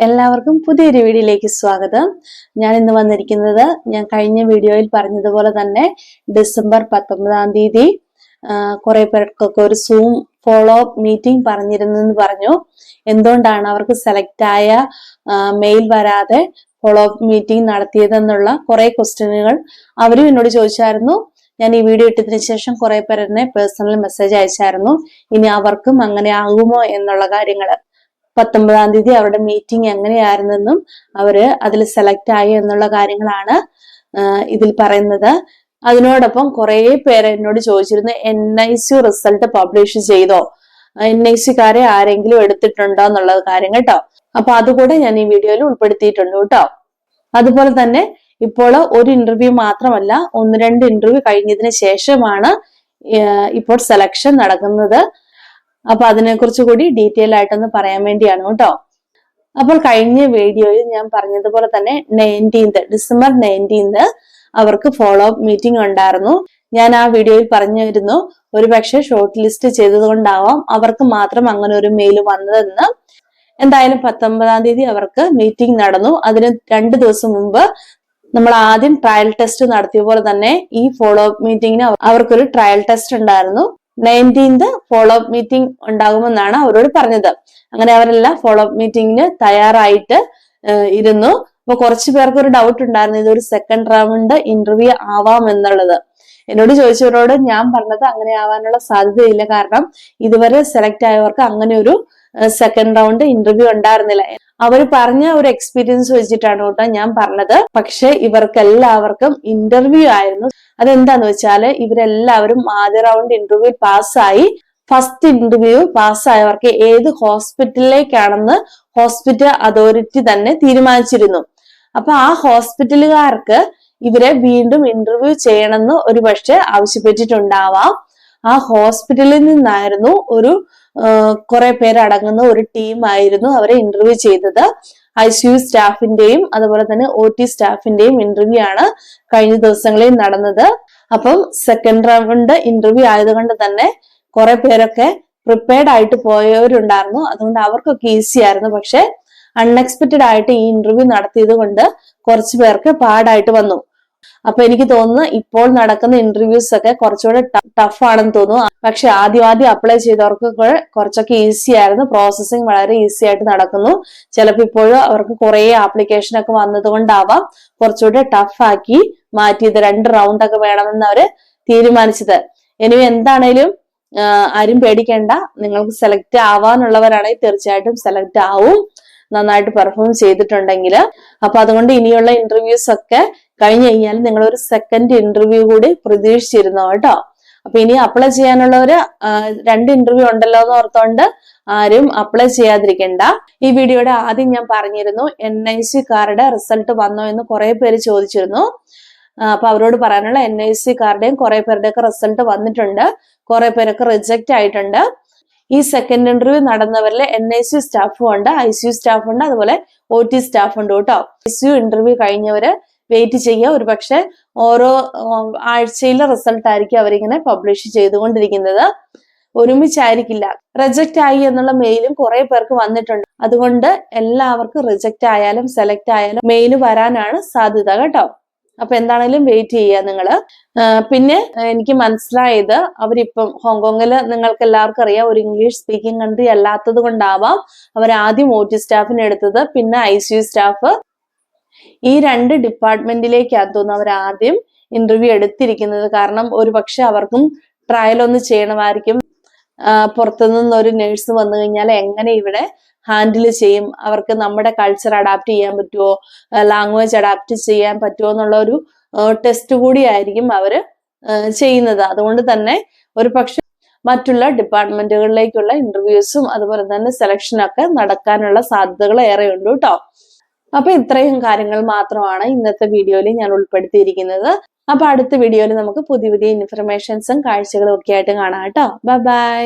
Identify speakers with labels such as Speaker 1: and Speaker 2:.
Speaker 1: എല്ലാവർക്കും പുതിയൊരു വീഡിയോയിലേക്ക് സ്വാഗതം. ഞാൻ ഇന്ന് വന്നിരിക്കുന്നത് ഞാൻ കഴിഞ്ഞ വീഡിയോയിൽ പറഞ്ഞതുപോലെ തന്നെ ഡിസംബർ 19-ാം തീയതി കുറെ പേർക്കൊക്കെ ഒരു സൂം ഫോളോ അപ്പ് മീറ്റിംഗ് പറഞ്ഞിരുന്നെന്ന് പറഞ്ഞു. എന്തുകൊണ്ടാണ് അവർക്ക് സെലക്ട് ആയ മെയിൽ വരാതെ ഫോളോ അപ്പ് മീറ്റിംഗ് നടത്തിയതെന്നുള്ള കുറെ ക്വസ്റ്റ്യനുകൾ അവരും എന്നോട് ചോദിച്ചായിരുന്നു. ഞാൻ ഈ വീഡിയോ ഇട്ടതിന് ശേഷം കുറെ പേർ എന്നെ പേഴ്സണൽ മെസ്സേജ് അയച്ചായിരുന്നു. ഇനി അവർക്കും അങ്ങനെ ആകുമോ എന്നുള്ള കാര്യങ്ങൾ. 19-ാം തീയതി അവരുടെ മീറ്റിംഗ് എങ്ങനെയായിരുന്നെന്നും അവര് അതിൽ സെലക്ട് ആയി എന്നുള്ള കാര്യങ്ങളാണ് ഇതിൽ പറയുന്നത്. അതിനോടൊപ്പം കുറെ പേര് എന്നോട് ചോദിച്ചിരുന്നു, NIC റിസൾട്ട് പബ്ലിഷ് ചെയ്തോ, NIC-കാരെ ആരെങ്കിലും എടുത്തിട്ടുണ്ടോ എന്നുള്ള കാര്യം കേട്ടോ. അപ്പൊ അതുകൂടെ ഞാൻ ഈ വീഡിയോയിൽ ഉൾപ്പെടുത്തിയിട്ടുണ്ട് കേട്ടോ. അതുപോലെ തന്നെ ഇപ്പോൾ ഒരു ഇന്റർവ്യൂ മാത്രമല്ല, 1-2 ഇന്റർവ്യൂ കഴിഞ്ഞതിന് ശേഷമാണ് ഇപ്പോൾ സെലക്ഷൻ നടക്കുന്നത്. അപ്പൊ അതിനെക്കുറിച്ച് കൂടി ഡീറ്റെയിൽ ആയിട്ടൊന്ന് പറയാൻ വേണ്ടിയാണ് കേട്ടോ. അപ്പോൾ കഴിഞ്ഞ വീഡിയോയിൽ ഞാൻ പറഞ്ഞതുപോലെ തന്നെ ഡിസംബർ 19 അവർക്ക് ഫോളോ അപ്പ് മീറ്റിംഗ് ഉണ്ടായിരുന്നു. ഞാൻ ആ വീഡിയോയിൽ പറഞ്ഞിരുന്നു, ഒരുപക്ഷെ ഷോർട്ട് ലിസ്റ്റ് ചെയ്തതുകൊണ്ടാവാം അവർക്ക് മാത്രം അങ്ങനെ ഒരു മെയിൽ വന്നതെന്ന്. എന്തായാലും 19-ാം തീയതി അവർക്ക് മീറ്റിംഗ് നടന്നു. അതിന് 2 ദിവസം മുമ്പ് നമ്മൾ ആദ്യം ട്രയൽ ടെസ്റ്റ് നടത്തിയ പോലെ തന്നെ ഈ ഫോളോ അപ്പ് മീറ്റിംഗിന് അവർക്കൊരു ട്രയൽ ടെസ്റ്റ് ഉണ്ടായിരുന്നു. 19th ഫോളോ അപ്പ് മീറ്റിംഗ് ഉണ്ടാകുമെന്നാണ് അവരോട് പറഞ്ഞത്. അങ്ങനെ അവരെല്ലാം ഫോളോ അപ്പ് മീറ്റിംഗിന് തയ്യാറായിട്ട് ഇരുന്നു. അപ്പൊ കുറച്ചു പേർക്ക് ഒരു ഡൗട്ട് ഉണ്ടായിരുന്നു, ഇതൊരു സെക്കൻഡ് റൗണ്ട് ഇന്റർവ്യൂ ആവാം എന്നുള്ളത്. എന്നോട് ചോദിച്ചവരോട് ഞാൻ പറഞ്ഞത് അങ്ങനെ ആവാനുള്ള സാധ്യതയില്ല, കാരണം ഇതുവരെ സെലക്ട് ആയവർക്ക് അങ്ങനെ ഒരു സെക്കൻഡ് റൗണ്ട് ഇന്റർവ്യൂ ഉണ്ടായിരുന്നില്ല. അവർ പറഞ്ഞ ഒരു എക്സ്പീരിയൻസ് വെച്ചിട്ടാണ് കേട്ടോ ഞാൻ പറഞ്ഞത്. പക്ഷെ ഇവർക്കെല്ലാവർക്കും ഇന്റർവ്യൂ ആയിരുന്നു. അതെന്താന്ന് വെച്ചാല് ഇവരെല്ലാവരും ആദ്യ റൗണ്ട് ഇന്റർവ്യൂ പാസ്സായി. ഫസ്റ്റ് ഇന്റർവ്യൂ പാസ്സായവർക്ക് ഏത് ഹോസ്പിറ്റലിലേക്കാണെന്ന് ഹോസ്പിറ്റൽ അതോറിറ്റി തന്നെ തീരുമാനിച്ചിരുന്നു. അപ്പൊ ആ ഹോസ്പിറ്റലുകാർക്ക് ഇവരെ വീണ്ടും ഇന്റർവ്യൂ ചെയ്യണമെന്ന് ഒരു പക്ഷെ ആവശ്യപ്പെട്ടിട്ടുണ്ടാവാം. ആ ഹോസ്പിറ്റലിൽ നിന്നായിരുന്നു കുറെ പേരടങ്ങുന്ന ഒരു ടീമായിരുന്നു അവരെ ഇന്റർവ്യൂ ചെയ്തത്. ICU സ്റ്റാഫിന്റെയും അതുപോലെ തന്നെ OT സ്റ്റാഫിന്റെയും ഇന്റർവ്യൂ ആണ് കഴിഞ്ഞ ദിവസങ്ങളിൽ നടന്നത്. അപ്പം സെക്കൻഡ് റൗണ്ട് ഇന്റർവ്യൂ ആയതുകൊണ്ട് തന്നെ കുറെ പേരൊക്കെ പ്രിപ്പയർഡ് ആയിട്ട് പോയവരുണ്ടായിരുന്നു. അതുകൊണ്ട് അവർക്കൊക്കെ ഈസി ആയിരുന്നു. പക്ഷെ അൺഎക്സ്പെക്റ്റഡ് ആയിട്ട് ഈ ഇന്റർവ്യൂ നടത്തിയത് കൊണ്ട് കുറച്ചു പേർക്ക് പാടായിട്ട് വന്നു. അപ്പൊ എനിക്ക് തോന്നുന്നു ഇപ്പോൾ നടക്കുന്ന ഇന്റർവ്യൂസ് ഒക്കെ കുറച്ചുകൂടെ ടഫ് ആണെന്ന് തോന്നുന്നു. പക്ഷെ ആദ്യം അപ്ലൈ ചെയ്തവർക്കൊക്കെ കുറച്ചൊക്കെ ഈസി ആയിരുന്നു. പ്രോസസ്സിങ് വളരെ ഈസി ആയിട്ട് നടക്കുന്നു. ചിലപ്പോൾ ഇപ്പോഴും അവർക്ക് കുറെ ആപ്ലിക്കേഷൻ ഒക്കെ വന്നത് കൊണ്ടാവാം കുറച്ചുകൂടെ ടഫ് ആക്കി മാറ്റിയത്. 2 റൗണ്ട് ഒക്കെ വേണമെന്ന് അവര് തീരുമാനിച്ചത്. ഇനി എന്താണേലും ആരും പേടിക്കേണ്ട, നിങ്ങൾക്ക് സെലക്ട് ആവാനുള്ളവരാണെങ്കിൽ തീർച്ചയായിട്ടും സെലക്ട് ആവും, നന്നായിട്ട് പെർഫോം ചെയ്തിട്ടുണ്ടെങ്കിൽ. അപ്പൊ അതുകൊണ്ട് ഇനിയുള്ള ഇന്റർവ്യൂസ് ഒക്കെ കഴിഞ്ഞു കഴിഞ്ഞാൽ നിങ്ങൾ ഒരു സെക്കൻഡ് ഇന്റർവ്യൂ കൂടി പ്രതീക്ഷിച്ചിരുന്നോ കേട്ടോ. അപ്പൊ ഇനി അപ്ലൈ ചെയ്യാനുള്ളവര് 2 ഇന്റർവ്യൂ ഉണ്ടല്ലോ എന്ന് ഓർത്തോണ്ട് ആരും അപ്ലൈ ചെയ്യാതിരിക്കണ്ട. ഈ വീഡിയോയുടെ ആദ്യം ഞാൻ പറഞ്ഞിരുന്നു NIC-കാരുടെ റിസൾട്ട് വന്നോ എന്ന് കുറെ പേര് ചോദിച്ചിരുന്നു. അപ്പൊ അവരോട് പറയാനുള്ള NIC-കാരുടെയും കുറെ പേരുടെയൊക്കെ റിസൾട്ട് വന്നിട്ടുണ്ട്. കുറെ പേരൊക്കെ റിജക്റ്റ് ആയിട്ടുണ്ട്. ഈ സെക്കൻഡ് ഇന്റർവ്യൂ നടന്നവരിൽ NIC സ്റ്റാഫും ഉണ്ട്, ICU സ്റ്റാഫ് ഉണ്ട്, അതുപോലെ OT സ്റ്റാഫ് ഉണ്ട് കേട്ടോ. ICU ഇന്റർവ്യൂ കഴിഞ്ഞവര് വെയിറ്റ് ചെയ്യുക. ഒരു പക്ഷെ ഓരോ ആഴ്ചയിലെ റിസൾട്ട് ആയിരിക്കും അവരിങ്ങനെ പബ്ലിഷ് ചെയ്തുകൊണ്ടിരിക്കുന്നത്, ഒരുമിച്ചായിരിക്കില്ല. റിജക്റ്റ് ആയി എന്നുള്ള മെയിലും കുറെ പേർക്ക് വന്നിട്ടുണ്ട്. അതുകൊണ്ട് എല്ലാവർക്കും റിജക്റ്റ് ആയാലും സെലക്ട് ആയാലും മെയിൽ വരാനാണ് സാധ്യത കേട്ടോ. അപ്പൊ എന്താണേലും വെയിറ്റ് ചെയ്യുക നിങ്ങള്. പിന്നെ എനിക്ക് മനസ്സിലായത് അവരിപ്പം ഹോങ്കോങ്ങില് നിങ്ങൾക്ക് എല്ലാവർക്കും അറിയാം ഒരു ഇംഗ്ലീഷ് സ്പീക്കിംഗ് കൺട്രി അല്ലാത്തത് കൊണ്ടാവാം അവർ ആദ്യം OT സ്റ്റാഫിനെ എടുത്തത്, പിന്നെ ICU സ്റ്റാഫ്. ഈ 2 ഡിപ്പാർട്ട്മെന്റിലേക്കാണ് തോന്നുന്നു അവർ ആദ്യം ഇന്റർവ്യൂ എടുത്തിരിക്കുന്നത്. കാരണം ഒരു പക്ഷെ അവർക്കും ട്രയൽ ഒന്ന് ചെയ്യണമായിരിക്കും. പുറത്തുനിന്ന് ഒരു നേഴ്സ് വന്നു കഴിഞ്ഞാൽ എങ്ങനെ ഇവിടെ ഹാൻഡിൽ ചെയ്യും, അവർക്ക് നമ്മുടെ കൾച്ചർ അഡാപ്റ്റ് ചെയ്യാൻ പറ്റുമോ, ലാംഗ്വേജ് അഡാപ്റ്റ് ചെയ്യാൻ പറ്റുമോ എന്നുള്ള ഒരു ടെസ്റ്റ് കൂടി ആയിരിക്കും അവര് ചെയ്യുന്നത്. അതുകൊണ്ട് തന്നെ ഒരു പക്ഷെ മറ്റുള്ള ഡിപ്പാർട്ട്മെന്റുകളിലേക്കുള്ള ഇന്റർവ്യൂസും അതുപോലെ തന്നെ സെലക്ഷനൊക്കെ നടക്കാനുള്ള സാധ്യതകൾ ഏറെയുണ്ട് കേട്ടോ. അപ്പൊ ഇത്രയും കാര്യങ്ങൾ മാത്രമാണ് ഇന്നത്തെ വീഡിയോയിൽ ഞാൻ ഉൾപ്പെടുത്തിയിരിക്കുന്നത്. അപ്പൊ അടുത്ത വീഡിയോയിൽ നമുക്ക് പുതിയ ഇൻഫർമേഷൻസും കാഴ്ചകളും ഒക്കെ ആയിട്ട് കാണാം കേട്ടോ. ബൈ.